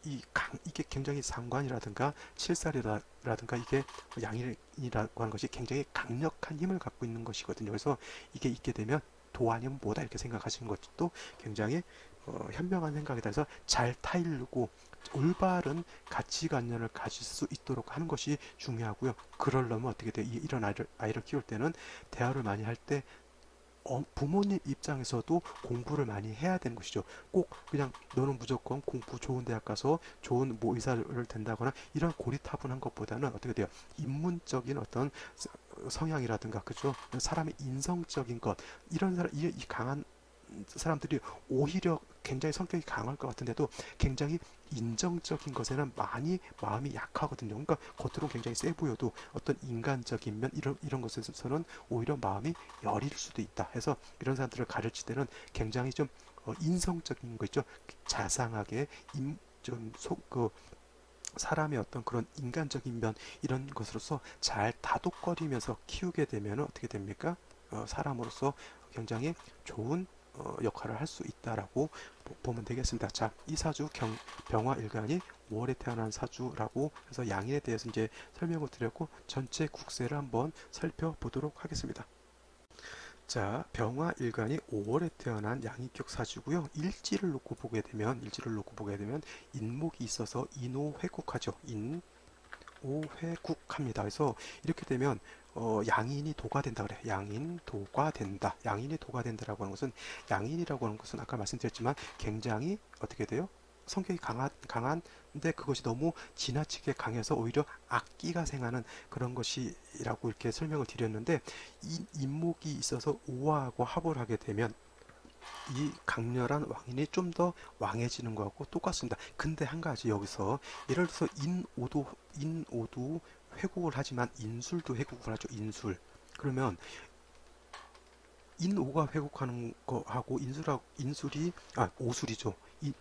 이게 굉장히 상관이라든가 칠살이라든가 이게 양인이라고 하는 것이 굉장히 강력한 힘을 갖고 있는 것이거든요. 그래서 이게 있게 되면 도 아니면 뭐다 이렇게 생각하시는 것도 굉장히 현명한 생각이다. 해서 잘 타일르고 올바른 가치관념을 가질 수 있도록 하는 것이 중요하고요. 그러려면 어떻게 돼? 이런 아이를 키울 때는 대화를 많이 할때 부모님 입장에서도 공부를 많이 해야 되는 것이죠. 꼭 그냥 너는 무조건 공부 좋은 대학 가서 좋은 뭐 의사를 된다거나 이런 고리타분한 것보다는 어떻게 돼요? 인문적인 어떤 성향이라든가 그죠? 사람의 인성적인 것 이런 사람 이 강한 사람들이 오히려 굉장히 성격이 강할 것 같은데도 굉장히 인정적인 것에는 많이 마음이 약하거든요. 그러니까 겉으로 굉장히 세 보여도 어떤 인간적인 면 이런 것에서는 오히려 마음이 여릴 수도 있다. 해서 이런 사람들을 가르칠 때는 굉장히 좀 인성적인 거 있죠. 자상하게 좀그 사람의 어떤 그런 인간적인 면 이런 것으로서 잘 다독거리면서 키우게 되면 어떻게 됩니까? 사람으로서 굉장히 좋은 역할을 할 수 있다라고 보면 되겠습니다. 자, 이 사주 병화일간이 5월에 태어난 사주라고 해서 양인에 대해서 이제 설명을 드렸고 전체 국세를 한번 살펴보도록 하겠습니다. 자, 병화일간이 5월에 태어난 양인격 사주고요. 일지를 놓고 보게 되면 인목이 있어서 인오회국하죠. 인오회국합니다. 그래서 이렇게 되면 양인이 도가 된다 그래. 양인 도가 된다. 양인이 도가 된다라고 하는 것은 양인이라고 하는 것은 아까 말씀드렸지만 굉장히 어떻게 돼요? 성격이 강한데 그것이 너무 지나치게 강해서 오히려 악기가 생하는 그런 것이라고 이렇게 설명을 드렸는데 이 인목이 있어서 오화하고 합을 하게 되면 이 강렬한 왕인이 좀 더 왕해지는 것하고 똑같습니다. 근데 한 가지 여기서 예를 들어서 인오도 회국을 하지만 인술도 회국을 하죠. 인술. 그러면 인오가 회국하는 거하고 인술이 오술이죠.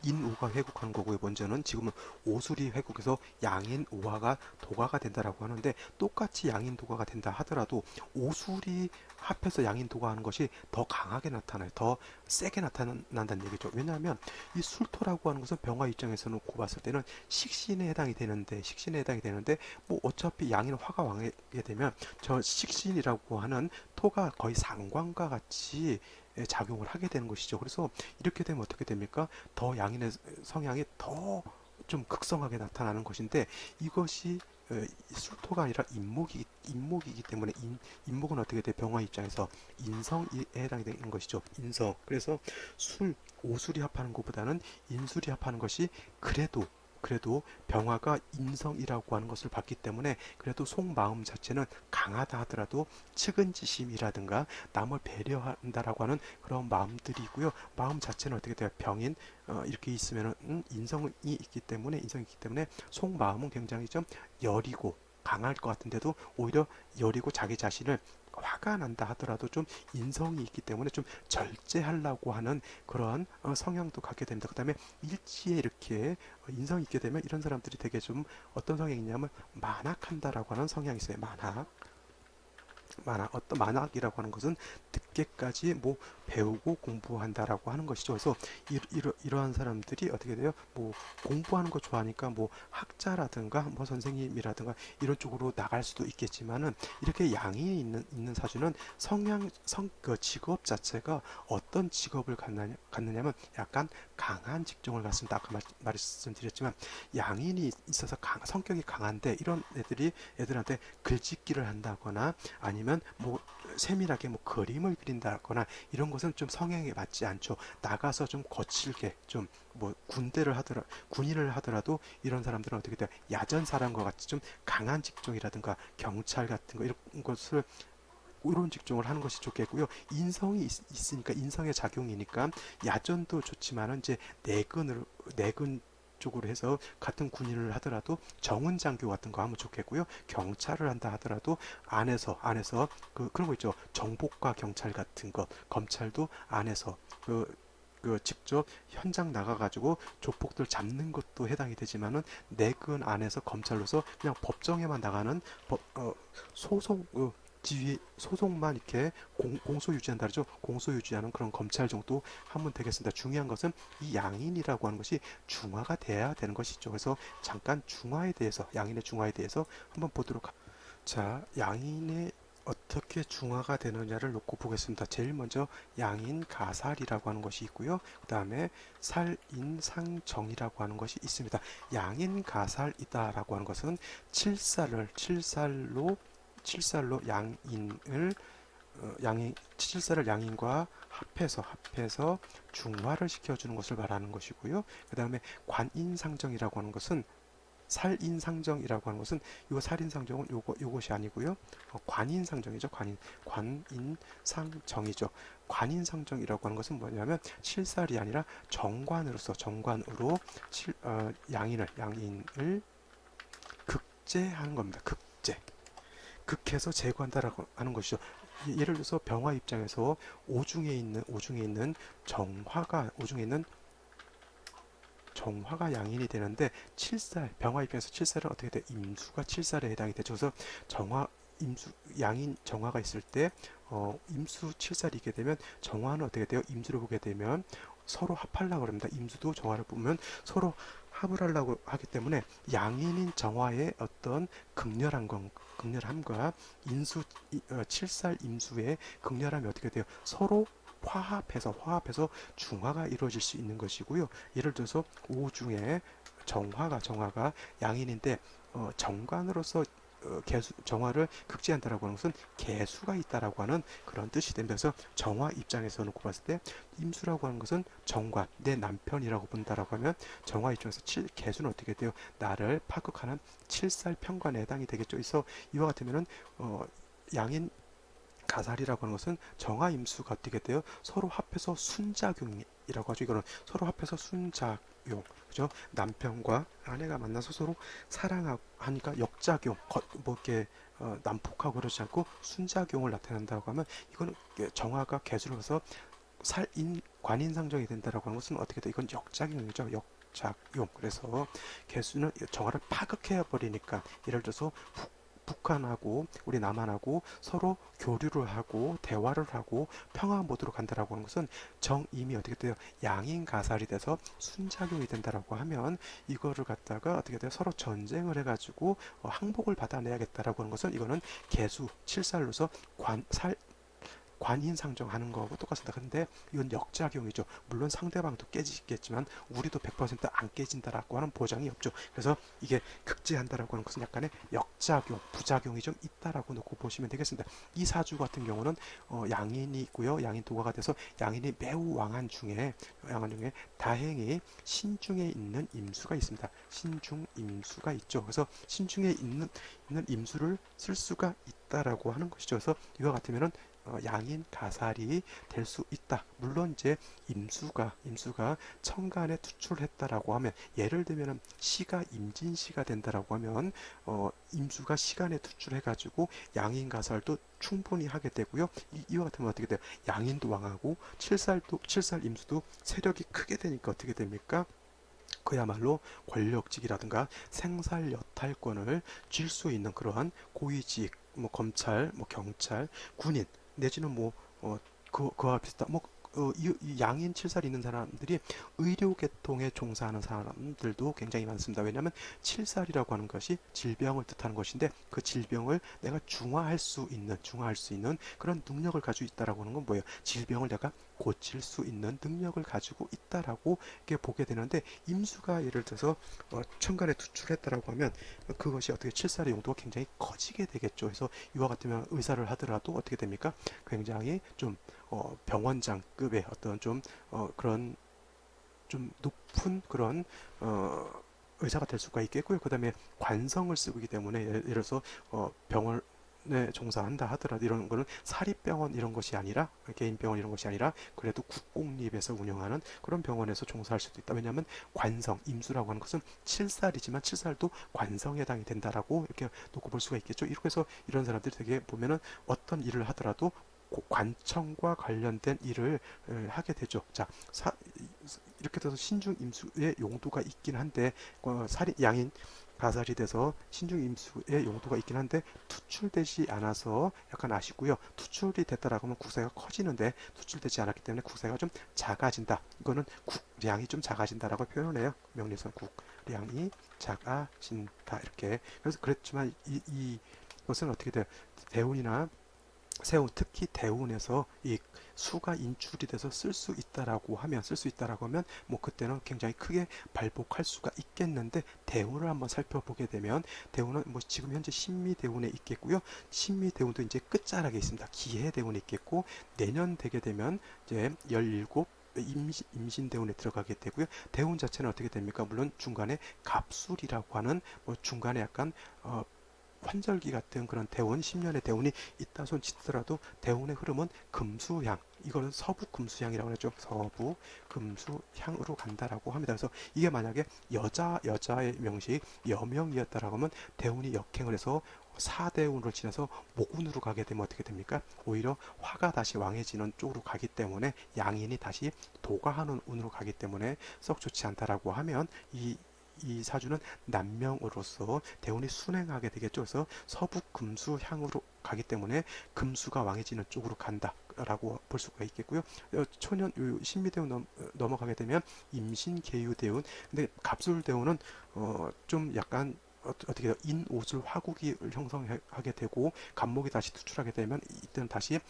인오가 회국하는 거고요. 먼저는 지금은 오술이 회국해서 양인 오화가 도가가 된다라고 하는데 똑같이 양인 도가가 된다 하더라도 오술이 합해서 양인 도가하는 것이 더 강하게 나타나요. 더 세게 나타난다는 얘기죠. 왜냐하면 이 술토라고 하는 것은 병화 입장에서 놓고 봤을 때는 식신에 해당이 되는데 뭐 어차피 양인 화가 왕하게 되면 저 식신이라고 하는 토가 거의 상관과 같이 작용을 하게 되는 것이죠. 그래서 이렇게 되면 어떻게 됩니까? 더 양인의 성향이 더 좀 극성하게 나타나는 것인데 이것이 술토가 아니라 인목이기 때문에 인목은 어떻게 돼? 병화 입장에서 인성에 해당이 되는 것이죠. 인성. 그래서 오술이 합하는 것보다는 인술이 합하는 것이 그래도 병화가 인성이라고 하는 것을 봤기 때문에 그래도 속마음 자체는 강하다 하더라도 측은지심이라든가 남을 배려한다라고 하는 그런 마음들이고요. 마음 자체는 어떻게 돼요? 병인 이렇게 있으면 인성이 있기 때문에 속마음은 굉장히 좀 여리고 강할 것 같은데도 오히려 여리고 자기 자신을 화가 난다 하더라도 좀 인성이 있기 때문에 좀 절제하려고 하는 그런 성향도 갖게 됩니다. 그 다음에 일지에 이렇게 인성이 있게 되면 이런 사람들이 되게 좀 어떤 성향이냐면 만학한다라고 하는 성향이 있어요. 어떤 만학이라고 하는 것은 늦게까지 뭐 배우고 공부한다라고 하는 것이죠. 그래서 이러한 사람들이 어떻게 돼요? 뭐 공부하는 거 좋아하니까 뭐 학자라든가 뭐 선생님이라든가 이런 쪽으로 나갈 수도 있겠지만은 이렇게 양이 있는 사주는 그 직업 자체가 어떤 직업을 갖느냐면 약간 강한 직종을 갖습니다. 아까 말씀드렸지만 양인이 있어서 성격이 강한데 이런 애들한테 글짓기를 한다거나 아니면 뭐 세밀하게 뭐 그림을 그린다거나 이런 것은 좀 성향에 맞지 않죠. 나가서 좀 거칠게 좀 뭐 군인을 하더라도 이런 사람들은 어떻게 돼요? 야전 사람과 같이 좀 강한 직종이라든가 경찰 같은 거 이런 것을 이런 직종을 하는 것이 좋겠고요. 인성이 있으니까 인성의 작용이니까 야전도 좋지만은 이제 내근 쪽으로 해서 같은 군인을 하더라도 정은장교 같은 거 하면 좋겠고요. 경찰을 한다 하더라도 안에서 그런 거 있죠. 정보과 경찰 같은 거 검찰도 안에서 직접 현장 나가가지고 조폭들 잡는 것도 해당이 되지만은 내근 안에서 검찰로서 그냥 법정에만 나가는 소송 지휘 소송만 이렇게 공소 유지한다 그러죠. 공소 유지하는 그런 검찰 정도 하면 되겠습니다. 중요한 것은 이 양인이라고 하는 것이 중화가 돼야 되는 것이죠. 그래서 잠깐 중화에 대해서 양인의 중화에 대해서 한번 보도록 자, 양인의 어떻게 중화가 되느냐를 놓고 보겠습니다. 제일 먼저 양인 가살이라고 하는 것이 있고요. 그 다음에 살인상정이라고 하는 것이 있습니다. 양인 가살이다라고 하는 것은 칠살로 양인을 양인 칠살을 양인과 합해서 중화를 시켜주는 것을 말하는 것이고요. 그 다음에 관인상정이라고 하는 것은 살인상정이라고 하는 것은 요 살인상정은 요것이 아니고요. 관인상정이죠. 관인상정이죠. 관인상정이라고 하는 것은 뭐냐면 칠살이 아니라 정관으로 양인을 극제하는 겁니다. 극해서 제거한다라고 하는 것이죠. 예를 들어서 병화 입장에서 오중에 있는 정화가 양인이 되는데 병화 입장에서 칠살은 어떻게 돼? 임수가 칠살에 해당이 되죠. 그래서 양인 정화가 있을 때 임수 칠살이 있게 되면 정화는 어떻게 돼요? 임수를 보게 되면 서로 합하려고 합니다. 임수도 정화를 보면 서로 합을 하려고 하기 때문에 양인인 정화의 어떤 극렬함과 칠살 임수의 극렬함이 어떻게 돼요? 서로 화합해서 중화가 이루어질 수 있는 것이고요. 예를 들어서 오중에 정화가 양인인데 정관으로서 정화를 극제한다라고 하는 것은 개수가 있다라고 하는 그런 뜻이 됩니다. 그래서 정화 입장에서 놓고 봤을 때 임수라고 하는 것은 정관, 내 남편이라고 본다라고 하면 정화 입장에서 개수는 어떻게 돼요? 나를 파극하는 칠살 편관에 해당이 되겠죠. 그래서 이와 같으면은 양인 가살이라고 하는 것은 정화 임수가 어떻게 돼요? 서로 합해서 순작용이라고 하죠. 이거는 서로 합해서 순작용, 그죠? 남편과 아내가 만나서 서로 사랑하니까 역작용, 뭐 이렇게 난폭하고 그러지 않고 순작용을 나타낸다고 하면 이거는 정화가 개수를 해서 관인상정이 된다라고 하는 것은 어떻게 돼? 이건 역작용이죠. 역작용. 그래서 개수는 정화를 파극해 버리니까 예를 들어서 북한하고 우리 남한하고 서로 교류를 하고 대화를 하고 평화 모드로 간다라고 하는 것은 정임이 어떻게 돼요? 양인 가살이 돼서 순작용이 된다라고 하면 이거를 갖다가 어떻게 돼요? 서로 전쟁을 해가지고 항복을 받아내야겠다라고 하는 것은 이거는 개수 칠살로서 관인상정하는 거하고 똑같습니다. 근데 이건 역작용이죠. 물론 상대방도 깨지겠지만 우리도 100%안 깨진다라고 하는 보장이 없죠. 그래서 이게 극제한다라고 하는 것은 약간의 역작용, 부작용이 좀 있다라고 놓고 보시면 되겠습니다. 이 사주 같은 경우는 양인이 있고요. 양인 도화가 돼서 양인이 매우 왕한 중에 다행히 신중에 있는 임수가 있습니다. 신중 임수가 있죠. 그래서 신중에 있는 임수를 쓸 수가 있다라고 하는 것이죠. 그래서 이와 같으면은 양인 가살이 될 수 있다. 물론 이제 임수가 천간에 투출했다라고 하면 예를 들면 시가 임진시가 된다라고 하면 임수가 시간에 투출해가지고 양인 가살도 충분히 하게 되고요. 이와 같으면 어떻게 돼요? 양인도 왕하고 칠살 임수도 세력이 크게 되니까 어떻게 됩니까? 그야말로 권력직이라든가 생살 여탈권을 쥘 수 있는 그러한 고위직, 뭐 검찰, 뭐 경찰, 군인 내지는 뭐 그와 비슷한 이 양인 칠살이 있는 사람들이 의료계통에 종사하는 사람들도 굉장히 많습니다. 왜냐하면 칠살이라고 하는 것이 질병을 뜻하는 것인데 그 질병을 내가 중화할 수 있는 그런 능력을 가지고 있다라고 하는 건 뭐예요? 질병을 내가 고칠 수 있는 능력을 가지고 있다라고 이렇게 보게 되는데 임수가 예를 들어서 천간에 투출했다라고 하면 그것이 어떻게 칠살의 용도가 굉장히 커지게 되겠죠. 그래서 이와 같으면 의사를 하더라도 어떻게 됩니까? 굉장히 좀 병원장급의 어떤 좀 그런 좀 높은 그런 의사가 될 수가 있겠고요. 그 다음에 관성을 쓰기 때문에 예를 들어서 병원에 종사한다 하더라도 이런 거는 사립병원 이런 것이 아니라 개인병원 이런 것이 아니라 그래도 국공립에서 운영하는 그런 병원에서 종사할 수도 있다. 왜냐하면 관성, 임수라고 하는 것은 칠살이지만 칠살도 관성에 해당이 된다라고 이렇게 놓고 볼 수가 있겠죠. 이렇게 해서 이런 사람들이 되게 보면은 어떤 일을 하더라도 관청과 관련된 일을 하게 되죠. 자, 이렇게 돼서 신중 임수의 용도가 있긴 한데 살인 양인 가살이 돼서 신중임수의 용도가 있긴 한데 투출되지 않아서 약간 아쉽고요. 투출이 됐다라고 하면 국세가 커지는데 투출되지 않았기 때문에 국세가 좀 작아진다. 이거는 국량이 좀 작아진다라고 표현을 해요. 명리에서는 국량이 작아진다 이렇게. 그래서 그랬지만 이것은 어떻게 돼요? 대운이나 세운, 특히 대운에서 이 수가 인출이 돼서 쓸 수 있다라고 하면 뭐 그때는 굉장히 크게 발복할 수가 있겠는데, 대운을 한번 살펴보게 되면 대운은 뭐 지금 현재 신미대운에 있겠고요. 신미대운도 이제 끝자락에 있습니다. 기해대운에 있겠고, 내년 되게 되면 이제 17 임신대운에 들어가게 되고요. 대운 자체는 어떻게 됩니까? 물론 중간에 갑술이라고 하는 뭐 중간에 약간 환절기 같은 그런 대운, 10년의 대운이 있다 손 치더라도 대운의 흐름은 금수향, 이거는 서부 금수향이라고 하죠. 서부 금수향으로 간다라고 합니다. 그래서 이게 만약에 여자의 명식 여명이었다라고 하면 대운이 역행을 해서 사대운으로 지나서 목운으로 가게 되면 어떻게 됩니까? 오히려 화가 다시 왕해지는 쪽으로 가기 때문에 양인이 다시 도가하는 운으로 가기 때문에 썩 좋지 않다라고 하면 이 사주는 남명으로서 대운이 순행하게 되겠죠. 그래서 서부 금수향으로 가기 때문에 금수가 왕해지는 쪽으로 간다라고 볼 수가 있겠고요. 초년 신미대운 넘어가게 되면 임신계유대운. 근데 갑술대운은 좀 약간 어떻게 인오술 화국이 형성하게 되고 갑목이 다시 투출하게 되면 이때는 다시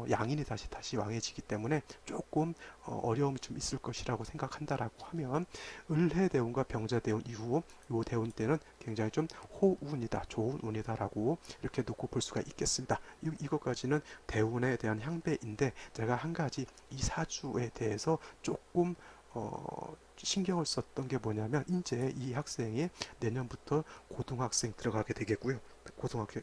양인이 다시 왕해지기 때문에 조금 어려움이 좀 있을 것이라고 생각한다라고 하면, 을해대운과 병자대운 이후 요 대운 때는 굉장히 좀 호운이다, 좋은 운이다라고 이렇게 놓고 볼 수가 있겠습니다. 이것까지는 대운에 대한 향배인데, 제가 한 가지 이 사주에 대해서 조금 신경을 썼던 게 뭐냐면, 이제 이 학생이 내년부터 고등학생 들어가게 되겠고요. 고등학교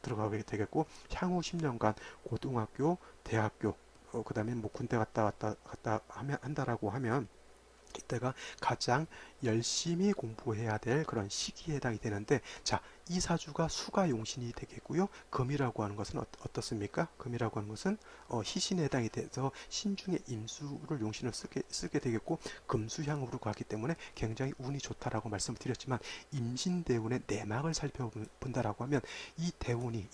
들어가게 되겠고, 향후 10년간 고등학교, 대학교, 그 다음에 뭐 군대 갔다 하면 한다라고 하면 이때가 가장 열심히 공부해야 될 그런 시기에 해당이 되는데, 자, 이 사주가 수가 용신이 되겠고요. 금이라고 하는 것은 어떻습니까? 금이라고 하는 것은 희신에 해당이 돼서 신중의 임수를 용신을 쓰게 되겠고, 금수향으로 가기 때문에 굉장히 운이 좋다라고 말씀을 드렸지만, 임신대운의 내막을 살펴본다라고 하면 이 대운이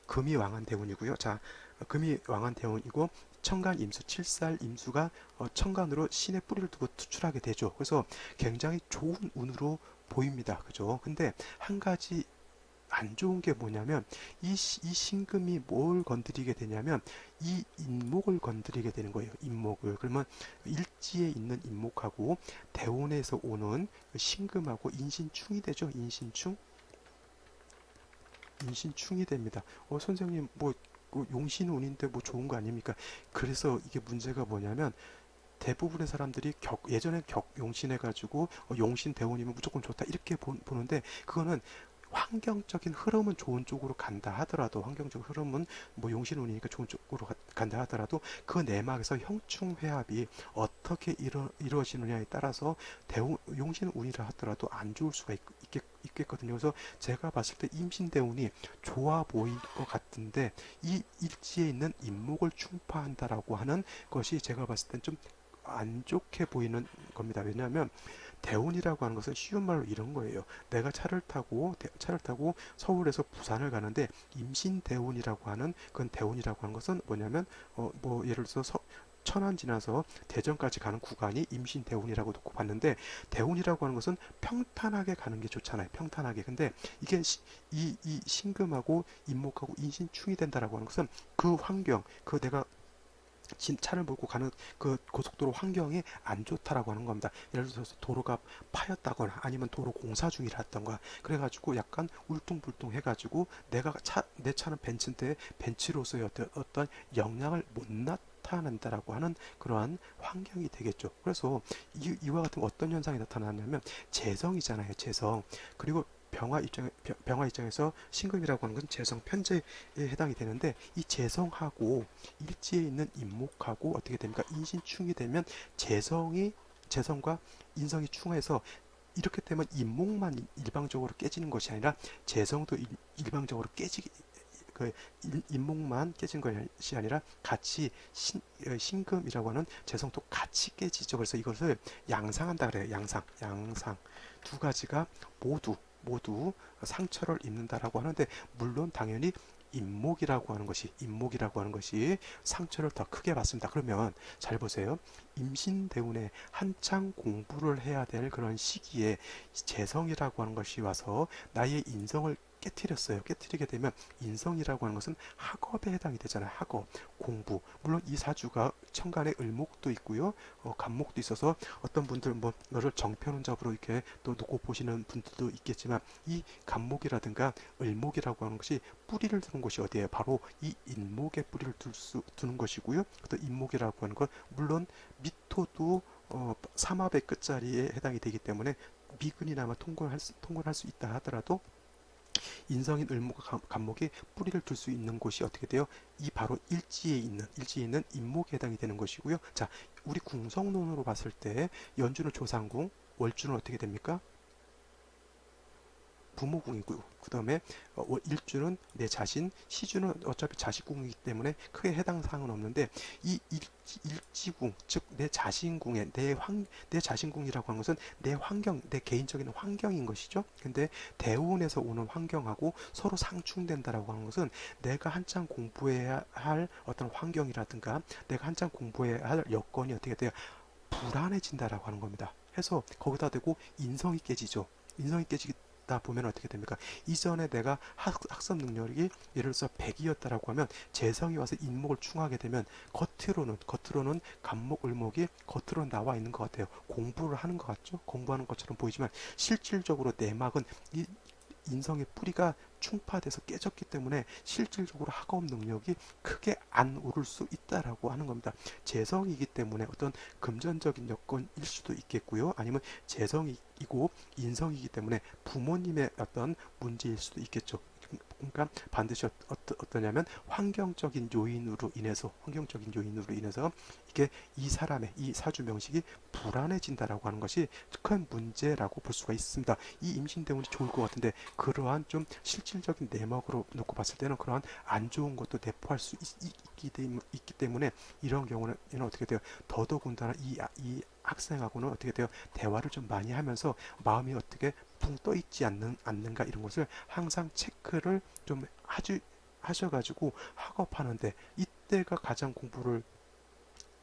금이 왕한 대운이고요. 자, 금이 왕한 대운이고, 천간 임수, 7살 임수가 천간으로 신의 뿌리를 두고 투출하게 되죠. 그래서 굉장히 좋은 운으로 보입니다. 그죠? 근데 한 가지 안 좋은 게 뭐냐면, 이 신금이 뭘 건드리게 되냐면 이 인목을 건드리게 되는 거예요. 인목을. 그러면 일지에 있는 인목하고 대운에서 오는 신금하고 인신충이 되죠. 인신충이 됩니다. 선생님, 뭐 용신운인데 뭐 좋은 거 아닙니까? 그래서 이게 문제가 뭐냐면, 대부분의 사람들이 예전에 용신해가지고 용신 대운이면 무조건 좋다 이렇게 보는데, 그거는 환경적인 흐름은 좋은 쪽으로 간다 하더라도, 환경적 흐름은 뭐 용신운이니까 좋은 쪽으로 간다 하더라도, 그 내막에서 형충회합이 어떻게 이루어지느냐에 따라서 용신운이라 하더라도 안 좋을 수가 있겠거든요. 그래서 제가 봤을 때 임신대운이 좋아 보일 것 같은데, 이 일지에 있는 인목을 충파한다라고 하는 것이 제가 봤을 땐 좀 안 좋게 보이는 겁니다. 왜냐하면 대운이라고 하는 것은 쉬운 말로 이런 거예요. 내가 차를 타고 서울에서 부산을 가는데, 임신대운이라고 하는, 그건 대운이라고 하는 것은 뭐냐면 뭐 예를 들어서 천안 지나서 대전까지 가는 구간이 임신대운이라고 놓고 봤는데, 대운이라고 하는 것은 평탄하게 가는 게 좋잖아요. 평탄하게. 근데 이게 이 신금하고 인목하고 인신충이 된다라고 하는 것은 그 환경, 그 내가 차를 몰고 가는 그 고속도로 환경이 안 좋다라고 하는 겁니다. 예를 들어서 도로가 파였다거나 아니면 도로 공사 중이라던가 그래가지고 약간 울퉁불퉁 해가지고 내 차는 벤츠인데 벤츠로서의 어떤 영향을 못 나타낸다라고 하는 그러한 환경이 되겠죠. 그래서 이와 같은 어떤 현상이 나타나냐면, 재성이잖아요. 재성. 그리고 병화 입장에서 신금이라고 하는 것은 재성 편제에 해당이 되는데, 이 재성하고 일지에 있는 인목하고 어떻게 됩니까? 인신충이 되면 재성과 인성이 충해서, 이렇게 되면 인목만 일방적으로 깨지는 것이 아니라 재성도 일방적으로 그 인목만 깨진 것이 아니라 같이 신금이라고 하는 재성도 같이 깨지죠. 그래서 이것을 양상한다 그래요. 양상 두 가지가 모두 상처를 입는다라고 하는데, 물론 당연히 인목이라고 하는 것이 상처를 더 크게 받습니다. 그러면 잘 보세요. 임신대운에 한창 공부를 해야 될 그런 시기에 재성이라고 하는 것이 와서 나의 인성을 깨뜨렸어요. 깨뜨리게 되면 인성이라고 하는 것은 학업에 해당이 되잖아요. 학업, 공부. 물론 이 사주가 천간에 을목도 있고요. 간목도 있어서 어떤 분들 뭐 너를 정편운잡으로 이렇게 또 놓고 보시는 분들도 있겠지만, 이 간목이라든가 을목이라고 하는 것이 뿌리를 두는 곳이 어디예요? 바로 이 인목에 뿌리를 두는 것이고요. 또 인목이라고 하는 건 물론 미토도 삼합의 끝자리에 해당이 되기 때문에 미근이나마 통근할 수 있다 하더라도, 인성인 을목과 간목이 뿌리를 둘 수 있는 곳이 어떻게 돼요? 이 바로 일지에 있는 인목에 해당이 되는 것이고요. 자, 우리 궁성론으로 봤을 때 연주는 조상궁, 월주는 어떻게 됩니까? 부모궁이고, 그 다음에 일주는 내 자신, 시주는 어차피 자식궁이기 때문에 크게 해당 사항은 없는데, 이 일지궁, 즉 내 자신궁에 내 자신궁이라고 하는 것은 내 환경, 내 개인적인 환경인 것이죠. 근데 대운에서 오는 환경하고 서로 상충된다라고 하는 것은, 내가 한창 공부해야 할 어떤 환경이라든가 내가 한창 공부해야 할 여건이 어떻게 돼요? 불안해진다라고 하는 겁니다. 해서 거기다 대고 인성이 깨지죠. 인성이 깨지다 보면 어떻게 됩니까? 이전에 내가 학습 능력이 예를 들어서 100이었다라고 하면 재성이 와서 인목을 충하게 되면 겉으로는 간목 을목이 겉으로 나와 있는 것 같아요. 공부를 하는 것 같죠? 공부하는 것처럼 보이지만 실질적으로 내막은 이 인성의 뿌리가 충파돼서 깨졌기 때문에 실질적으로 학업 능력이 크게 안 오를 수 있다라고 하는 겁니다. 재성이기 때문에 어떤 금전적인 여건일 수도 있겠고요. 아니면 재성이고 인성이기 때문에 부모님의 어떤 문제일 수도 있겠죠. 그러니까 반드시 어떠냐면 환경적인 요인으로 인해서 이게 이 사주 명식이 불안해진다라고 하는 것이 큰 문제라고 볼 수가 있습니다. 이 임신대운이 좋을 것 같은데, 그러한 좀 실질적인 내막으로 놓고 봤을 때는 그러한 안 좋은 것도 내포할 수 있기 때문에, 이런 경우는 어떻게 돼요? 더더군다나 이 학생하고는 어떻게 돼요? 대화를 좀 많이 하면서 마음이 어떻게 붕 떠 있지 않는가, 이런 것을 항상 체크를 좀 하셔가지고 학업하는데, 이때가 가장 공부를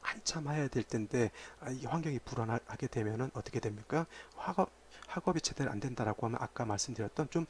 한참 해야 될 텐데, 이 환경이 불안하게 되면은 어떻게 됩니까? 학업이 제대로 안 된다라고 하면 아까 말씀드렸던 좀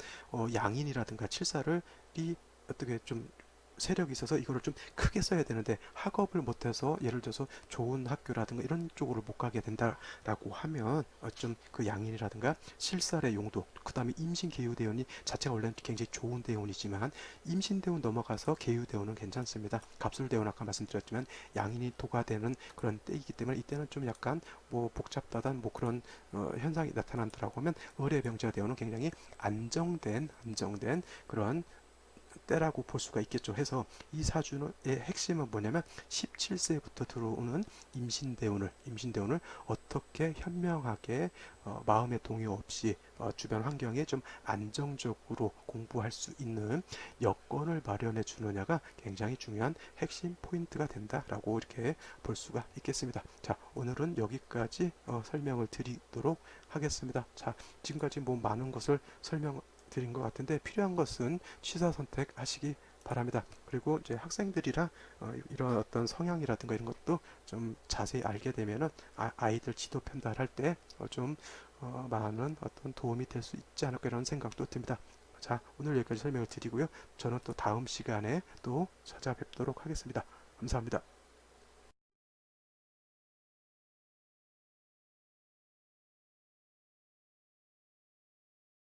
양인이라든가 칠사를 이 어떻게 좀 세력이 있어서 이거를 좀 크게 써야 되는데, 학업을 못해서 예를 들어서 좋은 학교라든가 이런 쪽으로 못 가게 된다라고 하면 좀 그 양인이라든가 실살의 용도, 그 다음에 임신 계유대운이 자체가 원래는 굉장히 좋은 대운이지만, 임신대운 넘어가서 계유대운은 괜찮습니다. 갑술대운 아까 말씀드렸지만 양인이 도가되는 그런 때이기 때문에, 이때는 좀 약간 뭐 복잡하단 뭐 그런 현상이 나타난다라고 하면, 을의 병자 대운은 굉장히 안정된 그런 때라고 볼 수가 있겠죠. 해서 이 사주의 핵심은 뭐냐면, 17세부터 들어오는 임신대운을 어떻게 현명하게 마음의 동요 없이 주변 환경에 좀 안정적으로 공부할 수 있는 여건을 마련해 주느냐가 굉장히 중요한 핵심 포인트가 된다라고 이렇게 볼 수가 있겠습니다. 자, 오늘은 여기까지 설명을 드리도록 하겠습니다. 자, 지금까지 뭐 많은 것을 드린 것 같은데, 필요한 것은 취사 선택하시기 바랍니다. 그리고 이제 학생들이라 이런 어떤 성향이라든가 이런 것도 좀 자세히 알게 되면은 아이들 지도 편달할 때 좀 많은 어떤 도움이 될 수 있지 않을까, 이런 생각도 듭니다. 자, 오늘 여기까지 설명을 드리고요. 저는 또 다음 시간에 또 찾아뵙도록 하겠습니다. 감사합니다.